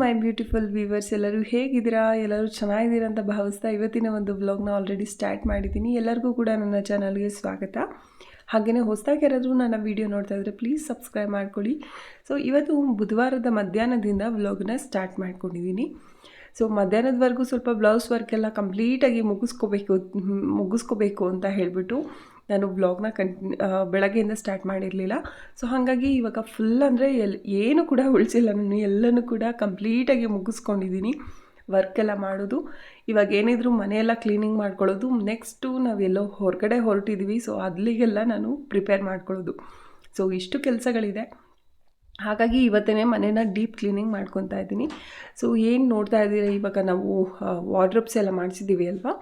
ಮೈ beautiful viewers, ಎಲ್ಲರೂ ಹೇಗಿದ್ದೀರಾ? ಎಲ್ಲರೂ ಚೆನ್ನಾಗಿದ್ದೀರಾ ಅಂತ ಭಾವಿಸ್ತಾ ಇವತ್ತಿನ ಒಂದು ವ್ಲಾಗ್ನ ಆಲ್ರೆಡಿ ಸ್ಟಾರ್ಟ್ ಮಾಡಿದ್ದೀನಿ. ಎಲ್ಲರಿಗೂ ಕೂಡ ನನ್ನ ಚಾನಲ್ಗೆ ಸ್ವಾಗತ. ಹಾಗೆಯೇ ಹೊಸದಾಗಿ ಯಾರಾದರೂ ನನ್ನ ವೀಡಿಯೋ ನೋಡ್ತಾ ಇದ್ದರೆ ಪ್ಲೀಸ್ ಸಬ್ಸ್ಕ್ರೈಬ್ ಮಾಡ್ಕೊಳ್ಳಿ. ಸೊ ಇವತ್ತು ಬುಧವಾರದ ಮಧ್ಯಾಹ್ನದಿಂದ ವ್ಲಾಗ್ನ ಸ್ಟಾರ್ಟ್ ಮಾಡ್ಕೊಂಡಿದ್ದೀನಿ. ಸೊ ಮಧ್ಯಾಹ್ನದವರೆಗೂ ಸ್ವಲ್ಪ ಬ್ಲೌಸ್ ವರ್ಕ್ ಎಲ್ಲ ಕಂಪ್ಲೀಟಾಗಿ ಮುಗಿಸ್ಕೋಬೇಕು ಅಂತ ಹೇಳಿಬಿಟ್ಟು ನಾನು ವ್ಲಾಗ್ನ ಬೆಳಗ್ಗೆಯಿಂದ ಸ್ಟಾರ್ಟ್ ಮಾಡಿರಲಿಲ್ಲ. ಸೊ ಹಾಗಾಗಿ ಇವಾಗ ಫುಲ್ ಅಂದರೆ ಏನು ಕೂಡ ಉಳಿಸಿಲ್ಲ, ನಾನು ಎಲ್ಲನೂ ಕೂಡ ಕಂಪ್ಲೀಟಾಗಿ ಮುಗಿಸ್ಕೊಂಡಿದ್ದೀನಿ. ವರ್ಕೆಲ್ಲ ಮಾಡೋದು, ಇವಾಗ ಏನಿದ್ರು ಮನೆಯೆಲ್ಲ ಕ್ಲೀನಿಂಗ್ ಮಾಡ್ಕೊಳ್ಳೋದು, ನೆಕ್ಸ್ಟು ನಾವೆಲ್ಲೋ ಹೊರಗಡೆ ಹೊರಟಿದ್ವಿ. ಸೊ ಅಲ್ಲಿಗೆಲ್ಲ ನಾನು ಪ್ರಿಪೇರ್ ಮಾಡ್ಕೊಳ್ಳೋದು. ಸೊ ಇಷ್ಟು ಕೆಲಸಗಳಿದೆ. ಹಾಗಾಗಿ ಇವತ್ತೇ ಮನೇನ ಡೀಪ್ ಕ್ಲೀನಿಂಗ್ ಮಾಡ್ಕೊತಾ ಇದ್ದೀನಿ. ಸೊ ಏನು ನೋಡ್ತಾ ಇದ್ದೀರಾ, ಇವಾಗ ನಾವು ವಾರ್ಡ್ರೋಬ್ಸ್ ಎಲ್ಲ ಮಾಡಿಸಿದ್ದೀವಿ ಅಲ್ವಾ.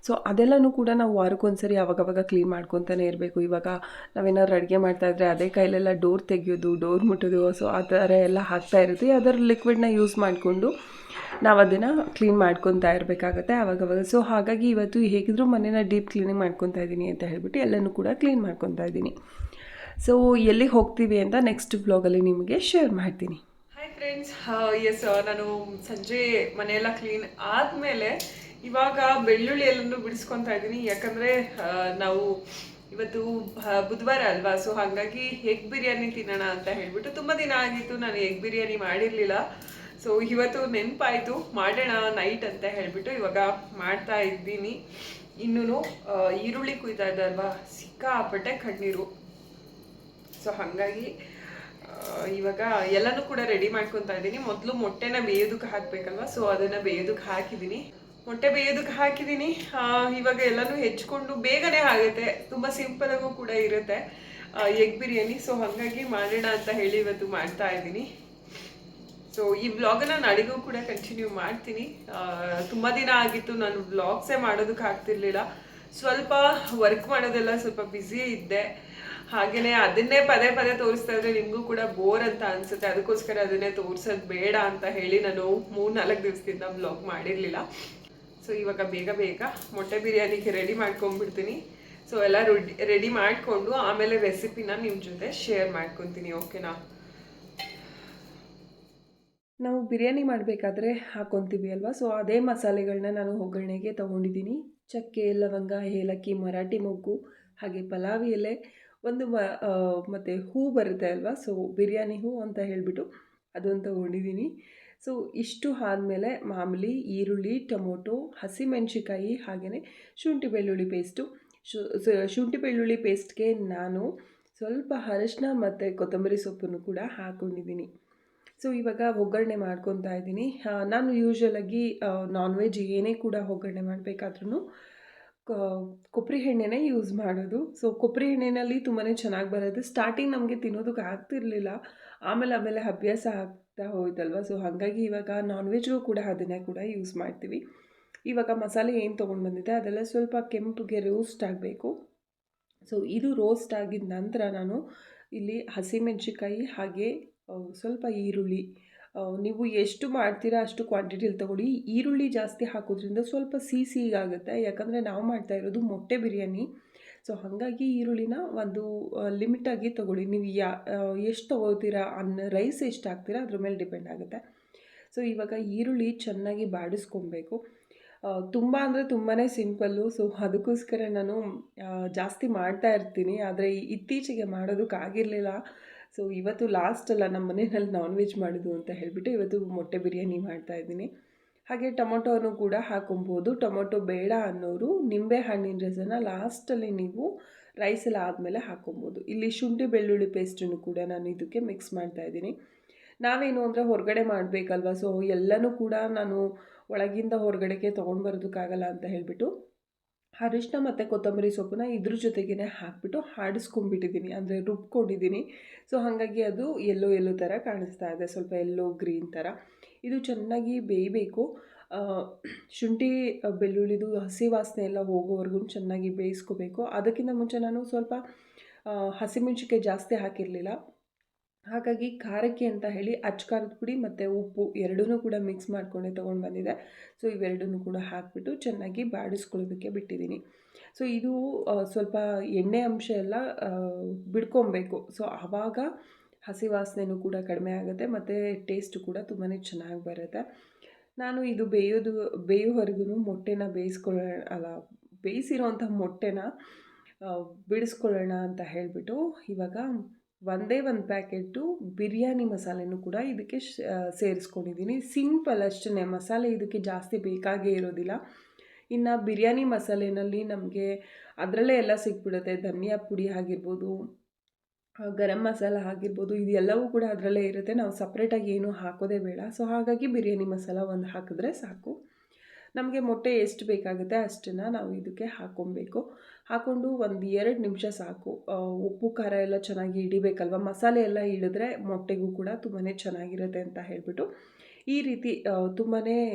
ಸೊ ಅದೆಲ್ಲನೂ ಕೂಡ ನಾವು ವಾರಕ್ಕೊಂದ್ಸರಿ ಅವಾಗವಾಗ ಕ್ಲೀನ್ ಮಾಡ್ಕೊತಾನೆ ಇರಬೇಕು. ಇವಾಗ ನಾವೇನಾದ್ರು ಅಡುಗೆ ಮಾಡ್ತಾಯಿದ್ರೆ ಅದೇ ಕೈಲೆಲ್ಲ ಡೋರ್ ತೆಗೆಯೋದು, ಡೋರ್ ಮುಟ್ಟೋದು, ಸೊ ಆ ಥರ ಎಲ್ಲ ಆಗ್ತಾ ಇರುತ್ತೆ. ಅದರ ಲಿಕ್ವಿಡ್ನ ಯೂಸ್ ಮಾಡಿಕೊಂಡು ನಾವು ಅದನ್ನು ಕ್ಲೀನ್ ಮಾಡ್ಕೊತಾ ಇರಬೇಕಾಗತ್ತೆ ಆವಾಗವಾಗ. ಸೊ ಹಾಗಾಗಿ ಇವತ್ತು ಹೇಗಿದ್ರೂ ಮನೇನ ಡೀಪ್ ಕ್ಲೀನಿಂಗ್ ಮಾಡ್ಕೊತಾ ಇದ್ದೀನಿ ಅಂತ ಹೇಳ್ಬಿಟ್ಟು ಎಲ್ಲನೂ ಕೂಡ ಕ್ಲೀನ್ ಮಾಡ್ಕೊತಾ ಇದ್ದೀನಿ. ಸೊ ಎಲ್ಲಿಗೆ ಹೋಗ್ತೀವಿ ಅಂತ ನೆಕ್ಸ್ಟ್ ವ್ಲಾಗಲ್ಲಿ ನಿಮಗೆ ಶೇರ್ ಮಾಡ್ತೀನಿ. ಹಾಯ್ ಫ್ರೆಂಡ್ಸ್, ಎಸ್ ನಾನು ಸಂಜೆ ಮನೆಯೆಲ್ಲ ಕ್ಲೀನ್ ಆದಮೇಲೆ ಇವಾಗ ಬೆಳ್ಳುಳ್ಳಿ ಎಲ್ಲನೂ ಬಿಡಿಸ್ಕೊತಾ ಇದ್ದೀನಿ. ಯಾಕಂದರೆ ನಾವು ಇವತ್ತು ಬುಧವಾರ ಅಲ್ವಾ. ಸೊ ಹಾಗಾಗಿ ಎಗ್ ಬಿರಿಯಾನಿ ತಿನ್ನೋಣ ಅಂತ ಹೇಳಿಬಿಟ್ಟು ತುಂಬ ದಿನ ಆಗಿತ್ತು ನಾನು ಎಗ್ ಬಿರಿಯಾನಿ ಮಾಡಿರಲಿಲ್ಲ. ಸೊ ಇವತ್ತು ನೆನಪಾಯಿತು ಮಾಡೋಣ ನೈಟ್ ಅಂತ ಹೇಳಿಬಿಟ್ಟು ಇವಾಗ ಮಾಡ್ತಾ ಇದ್ದೀನಿ. ಇನ್ನೂ ಈರುಳ್ಳಿ ಕುಯ್ತಾ ಇದೆ ಅಲ್ವಾ, ಸಿಕ್ಕಾಪಟ್ಟೆ ಕಣ್ಣೀರು. ಸೊ ಹಾಗಾಗಿ ಇವಾಗ ಎಲ್ಲನೂ ಕೂಡ ರೆಡಿ ಮಾಡ್ಕೊತಾ ಇದ್ದೀನಿ. ಮೊದಲು ಮೊಟ್ಟೆನ ಬೇಯೋದಕ್ಕೆ ಹಾಕಬೇಕಲ್ವ, ಸೊ ಅದನ್ನು ಬೇಯೋದಕ್ಕೆ ಹಾಕಿದ್ದೀನಿ. ಮೊಟ್ಟೆ ಬೇಯೋದಕ್ಕೆ ಹಾಕಿದ್ದೀನಿ. ಇವಾಗ ಎಲ್ಲನೂ ಹೆಚ್ಕೊಂಡು ಬೇಗನೆ ಆಗುತ್ತೆ, ತುಂಬ ಸಿಂಪಲಾಗೂ ಕೂಡ ಇರುತ್ತೆ ಎಗ್ ಬಿರಿಯಾನಿ. ಸೊ ಹಾಗಾಗಿ ಮಾಡೋಣ ಅಂತ ಹೇಳಿ ಇವತ್ತು ಮಾಡ್ತಾ ಇದ್ದೀನಿ. ಸೊ ಈ ವ್ಲಾಗನ್ನು ನಾಳೆಗೂ ಕೂಡ ಕಂಟಿನ್ಯೂ ಮಾಡ್ತೀನಿ. ತುಂಬ ದಿನ ಆಗಿತ್ತು ನಾನು ವ್ಲಾಗ್ಸೇ ಮಾಡೋದಕ್ಕೆ ಆಗ್ತಿರ್ಲಿಲ್ಲ. ಸ್ವಲ್ಪ ವರ್ಕ್ ಮಾಡೋದೆಲ್ಲ ಸ್ವಲ್ಪ ಬ್ಯುಸಿ ಇದ್ದೆ. ಹಾಗೆಯೇ ಅದನ್ನೇ ಪದೇ ಪದೇ ತೋರಿಸ್ತಾ ಇದ್ರೆ ನಿಮಗೂ ಕೂಡ ಬೋರ್ ಅಂತ ಅನಿಸುತ್ತೆ. ಅದಕ್ಕೋಸ್ಕರ ಅದನ್ನೇ ತೋರಿಸೋದು ಬೇಡ ಅಂತ ಹೇಳಿ ನಾನು 3-4 ದಿವಸದಿಂದ ವ್ಲಾಗ್ ಮಾಡಿರಲಿಲ್ಲ. ಸೊ ಇವಾಗ ಬೇಗ ಬೇಗ ಮೊಟ್ಟೆ ಬಿರಿಯಾನಿಗೆ ರೆಡಿ ಮಾಡ್ಕೊಂಡ್ಬಿಡ್ತೀನಿ. ಸೊ ಎಲ್ಲ ರೆಡಿ ಮಾಡಿಕೊಂಡು ಆಮೇಲೆ ರೆಸಿಪಿನ ನಿಮ್ಮ ಜೊತೆ ಶೇರ್ ಮಾಡ್ಕೊತೀನಿ, ಓಕೆನಾ? ನಾವು ಬಿರಿಯಾನಿ ಮಾಡಬೇಕಾದ್ರೆ ಹಾಕ್ಕೊತೀವಿ ಅಲ್ವಾ. ಸೊ ಅದೇ ಮಸಾಲೆಗಳನ್ನ ನಾನು ಒಗ್ಗರಣೆಗೆ ತೊಗೊಂಡಿದ್ದೀನಿ. ಚಕ್ಕೆ, ಲವಂಗ, ಏಲಕ್ಕಿ, ಮರಾಠಿ ಮೊಗ್ಗು, ಹಾಗೆ ಪಲಾವಿ ಎಲೆ, ಒಂದು ಮತ್ತು ಹೂ ಬರುತ್ತೆ ಅಲ್ವಾ, ಸೊ ಬಿರಿಯಾನಿ ಹೂ ಅಂತ ಹೇಳಿಬಿಟ್ಟು ಅದನ್ನು ತೊಗೊಂಡಿದ್ದೀನಿ. ಸೊ ಇಷ್ಟು ಆದಮೇಲೆ ಮಾಮೂಲಿ ಈರುಳ್ಳಿ, ಟೊಮೊಟೊ, ಹಸಿಮೆಣ್ಸಿಕಾಯಿ, ಹಾಗೆಯೇ ಶುಂಠಿ ಬೆಳ್ಳುಳ್ಳಿ ಪೇಸ್ಟು. ಶುಂಠಿ ಬೆಳ್ಳುಳ್ಳಿ ಪೇಸ್ಟ್ಗೆ ನಾನು ಸ್ವಲ್ಪ ಅರಶಿನ ಮತ್ತು ಕೊತ್ತಂಬರಿ ಸೊಪ್ಪನ್ನು ಕೂಡ ಹಾಕ್ಕೊಂಡಿದ್ದೀನಿ. ಸೊ ಇವಾಗ ಒಗ್ಗರಣೆ ಮಾಡ್ಕೊತಾ ಇದ್ದೀನಿ. ನಾನು ಯೂಶ್ವಲಾಗಿ ನಾನ್ ವೆಜ್ ಏನೇ ಕೂಡ ಒಗ್ಗರಣೆ ಮಾಡಬೇಕಾದ್ರೂ ಕೊಬ್ಬರಿ ಎಣ್ಣೆನೇ ಯೂಸ್ ಮಾಡೋದು. ಸೊ ಕೊಬ್ಬರಿ ಎಣ್ಣೆಯಲ್ಲಿ ತುಂಬಾ ಚೆನ್ನಾಗಿ ಬರೋದು. ಸ್ಟಾರ್ಟಿಂಗ್ ನಮಗೆ ತಿನ್ನೋದಕ್ಕೆ ಆಗ್ತಿರಲಿಲ್ಲ, ಆಮೇಲೆ ಅಭ್ಯಾಸ ಆಗ್ತಾ ಹೋಯ್ತಲ್ವ. ಸೊ ಹಾಗಾಗಿ ಇವಾಗ ನಾನ್ ವೆಜ್ಗೂ ಕೂಡ ಅದನ್ನೇ ಕೂಡ ಯೂಸ್ ಮಾಡ್ತೀವಿ. ಇವಾಗ ಮಸಾಲೆ ಏನು ತೊಗೊಂಡು ಬಂದಿದ್ದೆ ಅದೆಲ್ಲ ಸ್ವಲ್ಪ ಕೆಂಪುಗೆ ರೋಸ್ಟ್ ಆಗಬೇಕು. ಸೊ ಇದು ರೋಸ್ಟ್ ಆಗಿದ ನಂತರ ನಾನು ಇಲ್ಲಿ ಹಸಿಮೆಣ್ಸಿಕಾಯಿ ಹಾಗೆ ಸ್ವಲ್ಪ ಈರುಳ್ಳಿ, ನೀವು ಎಷ್ಟು ಮಾಡ್ತೀರಾ ಅಷ್ಟು ಕ್ವಾಂಟಿಟಿಲಿ ತೊಗೊಳ್ಳಿ. ಈರುಳ್ಳಿ ಜಾಸ್ತಿ ಹಾಕೋದ್ರಿಂದ ಸ್ವಲ್ಪ ಸಿಹಿಗಾಗುತ್ತೆ, ಯಾಕಂದರೆ ನಾವು ಮಾಡ್ತಾ ಇರೋದು ಮೊಟ್ಟೆ ಬಿರಿಯಾನಿ. ಸೊ ಹಾಗಾಗಿ ಈರುಳ್ಳಿನ ಒಂದು ಲಿಮಿಟಾಗಿ ತೊಗೊಳ್ಳಿ. ನೀವು ಎಷ್ಟು ತೊಗೋತೀರಾ, ರೈಸ್ ಎಷ್ಟು ಹಾಕ್ತೀರಾ ಅದ್ರ ಮೇಲೆ ಡಿಪೆಂಡ್ ಆಗುತ್ತೆ. ಸೊ ಇವಾಗ ಈರುಳ್ಳಿ ಚೆನ್ನಾಗಿ ಬಾಡಿಸ್ಕೊಬೇಕು. ತುಂಬ ಅಂದರೆ ತುಂಬಾ ಸಿಂಪಲ್ಲು. ಸೊ ಅದಕ್ಕೋಸ್ಕರ ನಾನು ಜಾಸ್ತಿ ಮಾಡ್ತಾ ಇರ್ತೀನಿ, ಆದರೆ ಇತ್ತೀಚೆಗೆ ಮಾಡೋದಕ್ಕಾಗಿರಲಿಲ್ಲ. ಸೊ ಇವತ್ತು ಲಾಸ್ಟ್ ಅಲ್ಲ ನಮ್ಮ ಮನೆಯಲ್ಲಿ ನಾನ್ ವೆಜ್ ಮಾಡೋದು ಅಂತ ಹೇಳಿಬಿಟ್ಟು ಇವತ್ತು ಮೊಟ್ಟೆ ಬಿರಿಯಾನಿ ಮಾಡ್ತಾಯಿದ್ದೀನಿ. ಹಾಗೆ ಟೊಮೊಟೊನು ಕೂಡ ಹಾಕೊಬೋದು. ಟೊಮೊಟೊ ಬೇಡ ಅನ್ನೋರು ನಿಂಬೆ ಹಣ್ಣಿನ ರಸನ ಲಾಸ್ಟಲ್ಲಿ ನೀವು ರೈಸ್ ಎಲ್ಲ ಆದಮೇಲೆ ಹಾಕೊಬೋದು. ಇಲ್ಲಿ ಶುಂಠಿ ಬೆಳ್ಳುಳ್ಳಿ ಪೇಸ್ಟನ್ನು ಕೂಡ ನಾನು ಇದಕ್ಕೆ ಮಿಕ್ಸ್ ಮಾಡ್ತಾಯಿದ್ದೀನಿ. ನಾವೇನು ಅಂದರೆ ಹೊರಗಡೆ ಮಾಡಬೇಕಲ್ವ, ಸೊ ಎಲ್ಲನೂ ಕೂಡ ನಾನು ಒಳಗಿಂದ ಹೊರಗಡೆಗೆ ತೊಗೊಂಡು ಬರೋದಕ್ಕಾಗಲ್ಲ ಅಂತ ಹೇಳಿಬಿಟ್ಟು ಅರಿಶಿನ ಮತ್ತು ಕೊತ್ತಂಬರಿ ಸೊಪ್ಪನ್ನ ಇದ್ರ ಜೊತೆಗೇ ಹಾಕಿಬಿಟ್ಟು ಆಡಿಸ್ಕೊಂಡ್ಬಿಟ್ಟಿದ್ದೀನಿ, ಅಂದರೆ ರುಬ್ಕೊಂಡಿದ್ದೀನಿ. ಸೊ ಹಾಗಾಗಿ ಅದು ಎಲ್ಲೋ ಥರ ಕಾಣಿಸ್ತಾ ಇದೆ, ಸ್ವಲ್ಪ ಎಲ್ಲೋ ಗ್ರೀನ್ ಥರ. ಇದು ಚೆನ್ನಾಗಿ ಬೇಯಬೇಕು. ಶುಂಠಿ ಬೆಳ್ಳುಳ್ಳಿದು ಹಸಿ ವಾಸನೆ ಎಲ್ಲ ಹೋಗೋವರೆಗೂ ಚೆನ್ನಾಗಿ ಬೇಯಿಸ್ಕೋಬೇಕು. ಅದಕ್ಕಿಂತ ಮುಂಚೆ ನಾನು ಸ್ವಲ್ಪ ಹಸಿಮೆಣ್ಸಿಕಾಯಿ ಜಾಸ್ತಿ ಹಾಕಿರಲಿಲ್ಲ, ಹಾಗಾಗಿ ಖಾರಕ್ಕೆ ಅಂತ ಹೇಳಿ ಖಾರದ ಪುಡಿ ಮತ್ತು ಉಪ್ಪು ಎರಡೂ ಕೂಡ ಮಿಕ್ಸ್ ಮಾಡಿಕೊಂಡೆ ತೊಗೊಂಡು ಬಂದಿದ್ದೆ. ಸೊ ಇವೆರಡನ್ನೂ ಕೂಡ ಹಾಕಿಬಿಟ್ಟು ಚೆನ್ನಾಗಿ ಬಾಡಿಸ್ಕೊಳ್ಳೋದಕ್ಕೆ ಬಿಟ್ಟಿದ್ದೀನಿ. ಸೊ ಇದು ಸ್ವಲ್ಪ ಎಣ್ಣೆ ಅಂಶ ಎಲ್ಲ ಬಿಡ್ಕೊಬೇಕು. ಸೊ ಆವಾಗ ಹಸಿ ವಾಸನೆಯೂ ಕೂಡ ಕಡಿಮೆ ಆಗುತ್ತೆ ಮತ್ತು ಟೇಸ್ಟು ಕೂಡ ತುಂಬಾ ಚೆನ್ನಾಗಿ ಬರುತ್ತೆ. ನಾನು ಇದು ಬೇಯೋವರೆಗೂ ಮೊಟ್ಟೆನ ಬೇಯಿಸಿರೋಂಥ ಮೊಟ್ಟೆನ ಬಿಡಿಸ್ಕೊಳ್ಳೋಣ ಅಂತ ಹೇಳಿಬಿಟ್ಟು ಇವಾಗ ಒಂದೇ ಒಂದು ಪ್ಯಾಕೆಟು ಬಿರಿಯಾನಿ ಮಸಾಲೆನೂ ಕೂಡ ಇದಕ್ಕೆ ಸೇರಿಸ್ಕೊಂಡಿದ್ದೀನಿ. ಸಿಂಪಲ್ ಅಷ್ಟೇ, ಮಸಾಲೆ ಇದಕ್ಕೆ ಜಾಸ್ತಿ ಬೇಕಾಗೇ ಇರೋದಿಲ್ಲ. ಇನ್ನು ಬಿರಿಯಾನಿ ಮಸಾಲೆನಲ್ಲಿ ನಮಗೆ ಅದರಲ್ಲೇ ಎಲ್ಲ ಸಿಕ್ಬಿಡುತ್ತೆ. ಧನಿಯಾ ಪುಡಿ ಆಗಿರ್ಬೋದು, ಗರಂ ಮಸಾಲ ಆಗಿರ್ಬೋದು, ಇದೆಲ್ಲವೂ ಕೂಡ ಅದರಲ್ಲೇ ಇರುತ್ತೆ. ನಾವು ಸಪ್ರೇಟಾಗಿ ಏನೂ ಹಾಕೋದೇ ಬೇಡ. ಸೊ ಹಾಗಾಗಿ ಬಿರಿಯಾನಿ ಮಸಾಲ ಒಂದು ಹಾಕಿದ್ರೆ ಸಾಕು. ನಮಗೆ ಮೊಟ್ಟೆ ಎಷ್ಟು ಬೇಕಾಗುತ್ತೆ ಅಷ್ಟನ್ನು ನಾವು ಇದಕ್ಕೆ ಹಾಕ್ಕೊಂಡು ಒಂದು 2 ನಿಮಿಷ ಸಾಕು. ಉಪ್ಪು ಖಾರ ಎಲ್ಲ ಚೆನ್ನಾಗಿ ಹಿಡಿಬೇಕಲ್ವ, ಮಸಾಲೆ ಎಲ್ಲ ಹಿಡಿದ್ರೆ ಮೊಟ್ಟೆಗೂ ಕೂಡ ತುಂಬಾ ಚೆನ್ನಾಗಿರುತ್ತೆ ಅಂತ ಹೇಳಿಬಿಟ್ಟು ಈ ರೀತಿ ತುಂಬಾ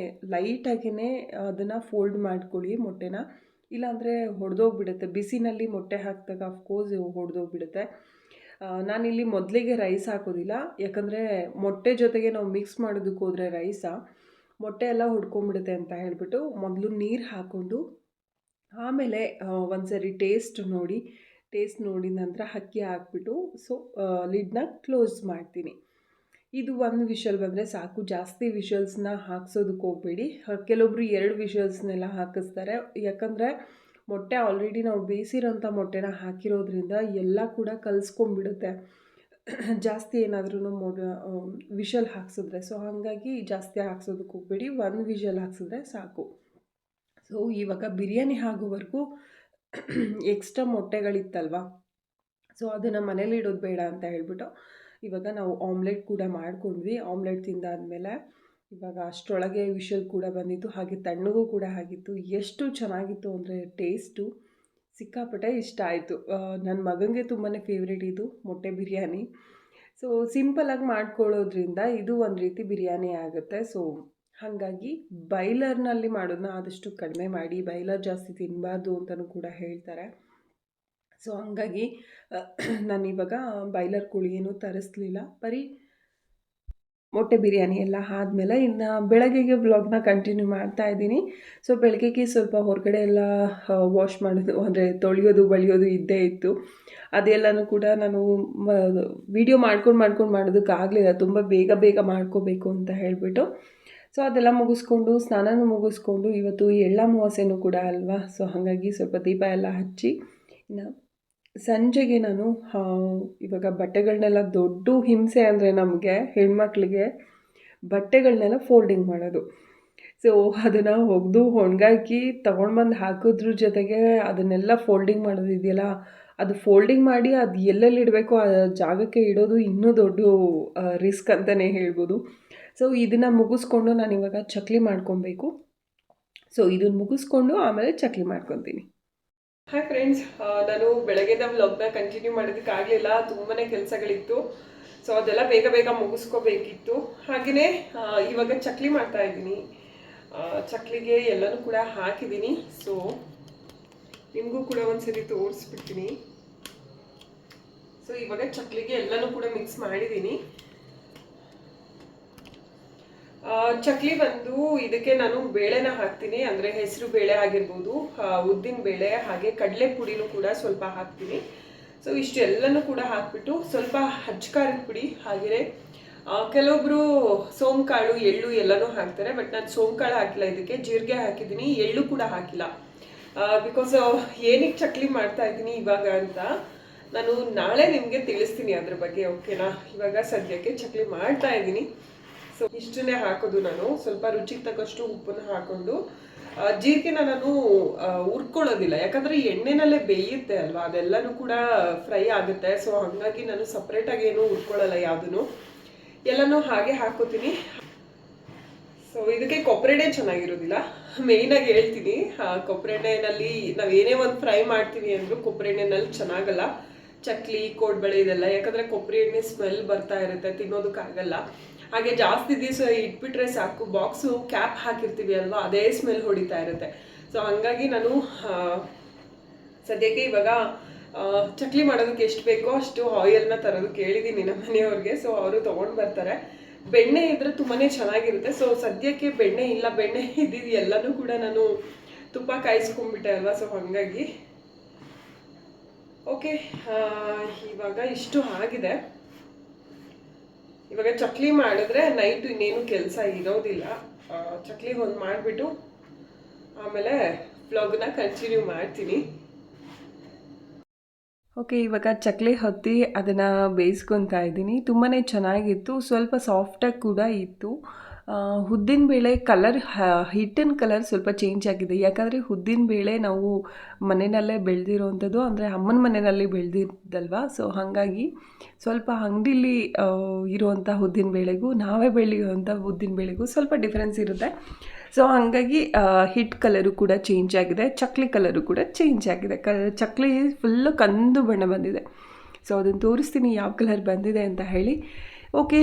ಲೈಟಾಗಿಯೇ ಅದನ್ನು ಫೋಲ್ಡ್ ಮಾಡ್ಕೊಳ್ಳಿ ಮೊಟ್ಟೆನ. ಇಲ್ಲಾಂದರೆ ಹೊಡೆದೋಗ್ಬಿಡುತ್ತೆ. ಬಿಸಿನಲ್ಲಿ ಮೊಟ್ಟೆ ಹಾಕಿದಾಗ ಅಫ್ಕೋರ್ಸ್ ಹೊಡೆದೋಗ್ಬಿಡುತ್ತೆ. ನಾನಿಲ್ಲಿ ಮೊದಲಿಗೆ ರೈಸ್ ಹಾಕೋದಿಲ್ಲ, ಯಾಕಂದರೆ ಮೊಟ್ಟೆ ಜೊತೆಗೆ ನಾವು ಮಿಕ್ಸ್ ಮಾಡೋದಕ್ಕೆ ಹೋದರೆ ಮೊಟ್ಟೆ ಎಲ್ಲ ಹುಡ್ಕೊಂಡ್ಬಿಡುತ್ತೆ ಅಂತ ಹೇಳಿಬಿಟ್ಟು ಮೊದಲು ನೀರು ಹಾಕ್ಕೊಂಡು ಆಮೇಲೆ ಒಂದ್ಸರಿ ಟೇಸ್ಟ್ ನೋಡಿ ನಂತರ ಅಕ್ಕಿ ಹಾಕ್ಬಿಟ್ಟು ಲಿಡ್ನ ಕ್ಲೋಸ್ ಮಾಡ್ತೀನಿ. ಇದು 1 ವಿಷಲ್ ಬಂದರೆ ಸಾಕು. ಜಾಸ್ತಿ ವಿಷಲ್ಸ್ನ ಹಾಕ್ಸೋದಕ್ಕೆ ಹೋಗಬೇಡಿ. ಕೆಲವೊಬ್ರು 2 ವಿಷಲ್ಸ್ನೆಲ್ಲ ಹಾಕಿಸ್ತಾರೆ. ಯಾಕಂದರೆ ಮೊಟ್ಟೆ ಆಲ್ರೆಡಿ ನಾವು ಬೇಯಿಸಿರೋಂಥ ಮೊಟ್ಟೆನ ಹಾಕಿರೋದ್ರಿಂದ ಎಲ್ಲ ಕೂಡ ಕಲಿಸ್ಕೊಂಡ್ಬಿಡುತ್ತೆ ಜಾಸ್ತಿ ಏನಾದ್ರೂ ವಿಷಲ್ ಹಾಕ್ಸಿದ್ರೆ. ಸೊ ಹಾಗಾಗಿ ಜಾಸ್ತಿ ಹಾಕ್ಸೋದಕ್ಕೆ ಹೋಗಬೇಡಿ, 1 ವಿಷಲ್ ಹಾಕ್ಸಿದ್ರೆ ಸಾಕು. ಸೊ ಇವಾಗ ಬಿರಿಯಾನಿ ಆಗೋವರೆಗೂ ಎಕ್ಸ್ಟ್ರಾ ಮೊಟ್ಟೆಗಳಿತ್ತಲ್ವ, ಸೊ ಅದನ್ನು ಮನೇಲಿ ಇಡೋದು ಬೇಡ ಅಂತ ಹೇಳ್ಬಿಟ್ಟು ಇವಾಗ ನಾವು ಆಮ್ಲೆಟ್ ಕೂಡ ಮಾಡ್ಕೊಂಡ್ವಿ. ಆಮ್ಲೆಟ್ ತಿಂದಾದಮೇಲೆ ಇವಾಗ ಅಷ್ಟರೊಳಗೆ ವಿಷಲ್ ಕೂಡ ಬಂದಿತ್ತು, ಹಾಗೆ ತಣ್ಣಗೂ ಕೂಡ ಆಗಿತ್ತು. ಎಷ್ಟು ಚೆನ್ನಾಗಿತ್ತು ಅಂದರೆ ಟೇಸ್ಟು ಸಿಕ್ಕಾಪಟ್ಟೆ ಇಷ್ಟ ಆಯಿತು. ನನ್ನ ಮಗನಿಗೆ ತುಂಬಾ ಫೇವ್ರೇಟ್ ಇದು ಮೊಟ್ಟೆ ಬಿರಿಯಾನಿ. ಸೊ ಸಿಂಪಲಾಗಿ ಮಾಡ್ಕೊಳ್ಳೋದ್ರಿಂದ ಇದು ಒಂದು ರೀತಿ ಬಿರಿಯಾನಿ ಆಗುತ್ತೆ. ಸೊ ಹಾಗಾಗಿ ಬಾಯ್ಲರ್ನಲ್ಲಿ ಮಾಡೋದನ್ನ ಆದಷ್ಟು ಕಡಿಮೆ ಮಾಡಿ, ಬಾಯ್ಲರ್ ಜಾಸ್ತಿ ತಿನ್ನಬಾರ್ದು ಅಂತಲೂ ಕೂಡ ಹೇಳ್ತಾರೆ. ಸೊ ಹಾಗಾಗಿ ನಾನಿವಾಗ ಬಾಯ್ಲರ್ ಕೋಳಿ ಏನೂ ತರಿಸ್ಲಿಲ್ಲ, ಬರೀ ಮೊಟ್ಟೆ ಬಿರಿಯಾನಿ ಎಲ್ಲ ಆದಮೇಲೆ ಇನ್ನು ಬೆಳಗ್ಗೆಗೆ ವ್ಲಾಗ್ನ ಕಂಟಿನ್ಯೂ ಮಾಡ್ತಾಯಿದ್ದೀನಿ. ಸೊ ಬೆಳಗ್ಗೆಗೆ ಸ್ವಲ್ಪ ಹೊರಗಡೆ ಎಲ್ಲ ವಾಶ್ ಮಾಡೋದು ಅಂದರೆ ತೊಳೆಯೋದು ಬಳಿಯೋದು ಇದ್ದೇ ಇತ್ತು. ಅದೆಲ್ಲನೂ ಕೂಡ ನಾನು ವಿಡಿಯೋ ಮಾಡ್ಕೊಂಡು ಮಾಡೋದಕ್ಕಾಗಲಿಲ್ಲ, ತುಂಬ ಬೇಗ ಮಾಡ್ಕೋಬೇಕು ಅಂತ ಹೇಳಿಬಿಟ್ಟು. ಸೊ ಅದೆಲ್ಲ ಮುಗಿಸ್ಕೊಂಡು ಸ್ನಾನನೂ ಮುಗಿಸ್ಕೊಂಡು ಇವತ್ತು ಎಳ್ಳ ಅಮಾವಾಸ್ಯೆನೂ ಕೂಡ ಅಲ್ವಾ, ಸೊ ಹಾಗಾಗಿ ಸ್ವಲ್ಪ ದೀಪ ಎಲ್ಲ ಹಚ್ಚಿ ಇನ್ನು ಸಂಜೆಗೆ ನಾನು ಇವಾಗ ಬಟ್ಟೆಗಳನ್ನೆಲ್ಲ ದೊಡ್ಡ ಹಿಂಸೆ ಅಂದರೆ ನಮಗೆ ಹೆಣ್ಮಕ್ಳಿಗೆ ಬಟ್ಟೆಗಳನ್ನೆಲ್ಲ ಫೋಲ್ಡಿಂಗ್ ಮಾಡೋದು. ಸೊ ಅದನ್ನು ಒಗೆದು ಒಣಗಾಕಿ ತೊಗೊಂಡ್ಬಂದು ಹಾಕೋದ್ರ ಜೊತೆಗೆ ಅದನ್ನೆಲ್ಲ ಫೋಲ್ಡಿಂಗ್ ಮಾಡೋದಿದೆಯಲ್ಲ, ಅದು ಫೋಲ್ಡಿಂಗ್ ಮಾಡಿ ಅದು ಎಲ್ಲೆಲ್ಲಿ ಇಡಬೇಕು ಆ ಜಾಗಕ್ಕೆ ಇಡೋದು ಇನ್ನೂ ದೊಡ್ಡ ರಿಸ್ಕ್ ಅಂತಲೇ ಹೇಳ್ಬೋದು. ಸೊ ಇದನ್ನು ಮುಗಿಸ್ಕೊಂಡು ನಾನಿವಾಗ ಚಕ್ಲಿ ಮಾಡ್ಕೊಬೇಕು. ಸೊ ಇದನ್ನು ಮುಗಿಸ್ಕೊಂಡು ಆಮೇಲೆ ಚಕ್ಲಿ ಮಾಡ್ಕೊತೀನಿ. ಹಾಯ್ ಫ್ರೆಂಡ್ಸ್, ನಾನು ಬೆಳಗ್ಗೆದ ವ್ಲಾಗ್ನ ಕಂಟಿನ್ಯೂ ಮಾಡೋದಕ್ಕಾಗಲಿಲ್ಲ, ತುಂಬಾ ಕೆಲಸಗಳಿತ್ತು. ಸೊ ಅದೆಲ್ಲ ಬೇಗ ಮುಗಿಸ್ಕೋಬೇಕಿತ್ತು. ಹಾಗೆಯೇ ಇವಾಗ ಚಕ್ಲಿ ಮಾಡ್ತಾ ಇದ್ದೀನಿ. ಚಕ್ಲಿಗೆ ಎಲ್ಲನೂ ಕೂಡ ಹಾಕಿದ್ದೀನಿ. ಸೊ ನಿಮಗೂ ಕೂಡ ಒಂದ್ಸರಿ ತೋರಿಸ್ಬಿಡ್ತೀನಿ. ಸೊ ಇವಾಗ ಚಕ್ಲಿಗೆ ಎಲ್ಲನೂ ಕೂಡ ಮಿಕ್ಸ್ ಮಾಡಿದ್ದೀನಿ. ಚಕ್ಲಿ ಬಂದು ಇದಕ್ಕೆ ನಾನು ಬೇಳೆನ ಹಾಕ್ತೀನಿ, ಅಂದರೆ ಹೆಸರು ಬೇಳೆ ಆಗಿರ್ಬೋದು, ಉದ್ದಿನ ಬೇಳೆ, ಹಾಗೆ ಕಡಲೆ ಪುಡಿನೂ ಕೂಡ ಸ್ವಲ್ಪ ಹಾಕ್ತೀನಿ. ಸೊ ಇಷ್ಟೆಲ್ಲನೂ ಕೂಡ ಹಾಕ್ಬಿಟ್ಟು ಸ್ವಲ್ಪ ಹಚ್ಕಾರದ ಪುಡಿ, ಹಾಗೆಯೇ ಕೆಲವೊಬ್ರು ಸೋಂಕಾಳು, ಎಳ್ಳು ಎಲ್ಲನೂ ಹಾಕ್ತಾರೆ. ಬಟ್ ನಾನು ಸೋಂಕಾಳು ಹಾಕಿಲ್ಲ, ಇದಕ್ಕೆ ಜೀರಿಗೆ ಹಾಕಿದ್ದೀನಿ, ಎಳ್ಳು ಕೂಡ ಹಾಕಿಲ್ಲ. ಬಿಕಾಸ್ ಏನಕ್ಕೆ ಚಕ್ಲಿ ಮಾಡ್ತಾ ಇದ್ದೀನಿ ಇವಾಗ ಅಂತ ನಾನು ನಾಳೆ ನಿಮಗೆ ತಿಳಿಸ್ತೀನಿ ಅದ್ರ ಬಗ್ಗೆ, ಓಕೆನಾ. ಇವಾಗ ಸದ್ಯಕ್ಕೆ ಚಕ್ಲಿ ಮಾಡ್ತಾ ಇದ್ದೀನಿ. ಸೊ ಇಷ್ಟನ್ನೇ ಹಾಕೋದು ನಾನು. ಸ್ವಲ್ಪ ರುಚಿಗೆ ತಕ್ಕಷ್ಟು ಉಪ್ಪನ್ನು ಹಾಕ್ಕೊಂಡು, ಜೀರಿಗೆನ ನಾನು ಹುರ್ಕೊಳ್ಳೋದಿಲ್ಲ, ಯಾಕಂದರೆ ಎಣ್ಣೆನಲ್ಲೇ ಬೇಯುತ್ತೆ ಅಲ್ವಾ, ಅದೆಲ್ಲನೂ ಕೂಡ ಫ್ರೈ ಆಗುತ್ತೆ. ಸೊ ಹಾಗಾಗಿ ನಾನು ಸಪ್ರೇಟಾಗಿ ಏನೂ ಹುರ್ಕೊಳ್ಳಲ್ಲ, ಯಾವುದೂ ಎಲ್ಲನೂ ಹಾಗೆ ಹಾಕೋತೀನಿ. ಸೊ ಇದಕ್ಕೆ ಕೊಬ್ಬರಿ ಎಣ್ಣೆ ಚೆನ್ನಾಗಿರೋದಿಲ್ಲ, ಮೇಯ್ನಾಗಿ ಹೇಳ್ತೀನಿ. ಕೊಬ್ಬರಿ ಎಣ್ಣೆಯಲ್ಲಿ ನಾವು ಏನೇ ಒಂದು ಫ್ರೈ ಮಾಡ್ತೀವಿ ಅಂದರೂ ಕೊಬ್ಬರಿ ಎಣ್ಣೆನಲ್ಲಿ ಚೆನ್ನಾಗಲ್ಲ. ಚಕ್ಲಿ, ಕೋಡ್ಬಳೆ ಇದೆಲ್ಲ, ಯಾಕಂದರೆ ಕೊಬ್ಬರಿ ಎಣ್ಣೆ ಸ್ಮೆಲ್ ಬರ್ತಾ ಇರುತ್ತೆ, ತಿನ್ನೋದಕ್ಕಾಗಲ್ಲ. ಹಾಗೆ ಜಾಸ್ತಿ ದಿವಸ ಇಟ್ಬಿಟ್ರೆ ಸಾಕು, ಬಾಕ್ಸು ಕ್ಯಾಪ್ ಹಾಕಿರ್ತೀವಿ ಅಲ್ವಾ, ಅದೇ ಸ್ಮೆಲ್ ಹೊಡಿತಾ ಇರುತ್ತೆ. ಸೊ ಹಾಗಾಗಿ ನಾನು ಸದ್ಯಕ್ಕೆ ಇವಾಗ ಚಕ್ಲಿ ಮಾಡೋದಕ್ಕೆ ಎಷ್ಟು ಬೇಕೋ ಅಷ್ಟು ಆಯಿಲ್ನ ತರೋದಕ್ಕೆ ಹೇಳಿದ್ದೀನಿ ನಮ್ಮ ಮನೆಯವ್ರಿಗೆ. ಸೊ ಅವರು ತೊಗೊಂಡು ಬರ್ತಾರೆ. ಬೆಣ್ಣೆ ಇದ್ದರೆ ತುಂಬಾ ಚೆನ್ನಾಗಿರುತ್ತೆ. ಸೊ ಸದ್ಯಕ್ಕೆ ಬೆಣ್ಣೆ ಇಲ್ಲ, ಬೆಣ್ಣೆ ಇದ್ದಿದ್ದು ಎಲ್ಲನೂ ಕೂಡ ನಾನು ತುಪ್ಪ ಕಾಯಿಸ್ಕೊಂಡ್ಬಿಟ್ಟೆ ಅಲ್ವಾ. ಸೊ ಹಾಗಾಗಿ ಓಕೆ, ಇವಾಗ ಇಷ್ಟು ಆಗಿದೆ. ಇವಾಗ ಚಕ್ಲಿ ಮಾಡಿದ್ರೆ ನೈಟ್ ಇನ್ನೇನು ಕೆಲಸ ಇರೋದಿಲ್ಲ. ಚಕ್ಲಿ ಒಂದು ಮಾಡಿಬಿಟ್ಟು ಆಮೇಲೆ ವ್ಲಾಗ್ನ ಕಂಟಿನ್ಯೂ ಮಾಡ್ತೀನಿ. ಓಕೆ, ಇವಾಗ ಚಕ್ಲಿ ಹೊತ್ತಿ ಅದನ್ನು ಬೇಯಿಸ್ಕೊತಾ ಇದ್ದೀನಿ. ತುಂಬಾ ಚೆನ್ನಾಗಿತ್ತು, ಸ್ವಲ್ಪ ಸಾಫ್ಟಾಗಿ ಕೂಡ ಇತ್ತು. ಉದ್ದಿನಬೇಳೆ ಕಲರ್, ಹಿಟ್ಟಿನ ಕಲರ್ ಸ್ವಲ್ಪ ಚೇಂಜ್ ಆಗಿದೆ. ಯಾಕಂದರೆ ಉದ್ದಿನಬೇಳೆ ನಾವು ಮನೆಯಲ್ಲೇ ಬೆಳೆದಿರೋವಂಥದ್ದು, ಅಂದರೆ ಅಮ್ಮನ ಮನೆಯಲ್ಲಿ ಬೆಳೆದಿದ್ದಲ್ವ. ಸೊ ಹಾಗಾಗಿ ಸ್ವಲ್ಪ ಅಂಗಡೀಲಿ ಇರುವಂಥ ಉದ್ದಿನಬೇಳೆಗೂ ನಾವೇ ಬೆಳೆಯುವಂಥ ಉದ್ದಿನಬೇಳೆಗೂ ಸ್ವಲ್ಪ ಡಿಫ್ರೆನ್ಸ್ ಇರುತ್ತೆ. ಸೊ ಹಾಗಾಗಿ ಹಿಟ್ ಕಲರು ಕೂಡ ಚೇಂಜ್ ಆಗಿದೆ, ಚಕ್ಲಿ ಕಲರು ಕೂಡ ಚೇಂಜ್ ಆಗಿದೆ. ಚಕ್ಲಿ ಫುಲ್ಲು ಕಂದು ಬಣ್ಣ ಬಂದಿದೆ. ಸೊ ಅದನ್ನು ತೋರಿಸ್ತೀನಿ ಯಾವ ಕಲರ್ ಬಂದಿದೆ ಅಂತ ಹೇಳಿ. ಓಕೆ,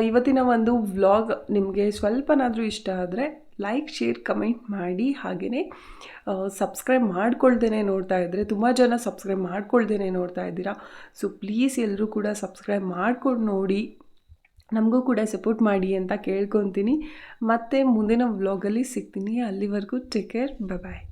ಇವತ್ತಿನ ಒಂದು ವ್ಲಾಗ್ ನಿಮಗೆ ಸ್ವಲ್ಪನಾದರೂ ಇಷ್ಟ ಆದರೆ ಲೈಕ್, ಶೇರ್, ಕಮೆಂಟ್ ಮಾಡಿ. ಹಾಗೆಯೇ ಸಬ್ಸ್ಕ್ರೈಬ್ ಮಾಡ್ಕೊಳ್ದೇನೆ ನೋಡ್ತಾ ಇದ್ದರೆ, ತುಂಬ ಜನ ಸಬ್ಸ್ಕ್ರೈಬ್ ಮಾಡ್ಕೊಳ್ದೇನೆ ನೋಡ್ತಾ ಇದ್ದೀರಾ. ಸೊ ಪ್ಲೀಸ್ ಎಲ್ಲರೂ ಕೂಡ ಸಬ್ಸ್ಕ್ರೈಬ್ ಮಾಡ್ಕೊಂಡು ನೋಡಿ, ನಮಗೂ ಕೂಡ ಸಪೋರ್ಟ್ ಮಾಡಿ ಅಂತ ಕೇಳ್ಕೊತೀನಿ. ಮತ್ತೆ ಮುಂದಿನ ವ್ಲಾಗಲ್ಲಿ ಸಿಗ್ತೀನಿ. ಅಲ್ಲಿವರೆಗೂ ಟೇಕ್ ಕೇರ್, ಬಾಯ್.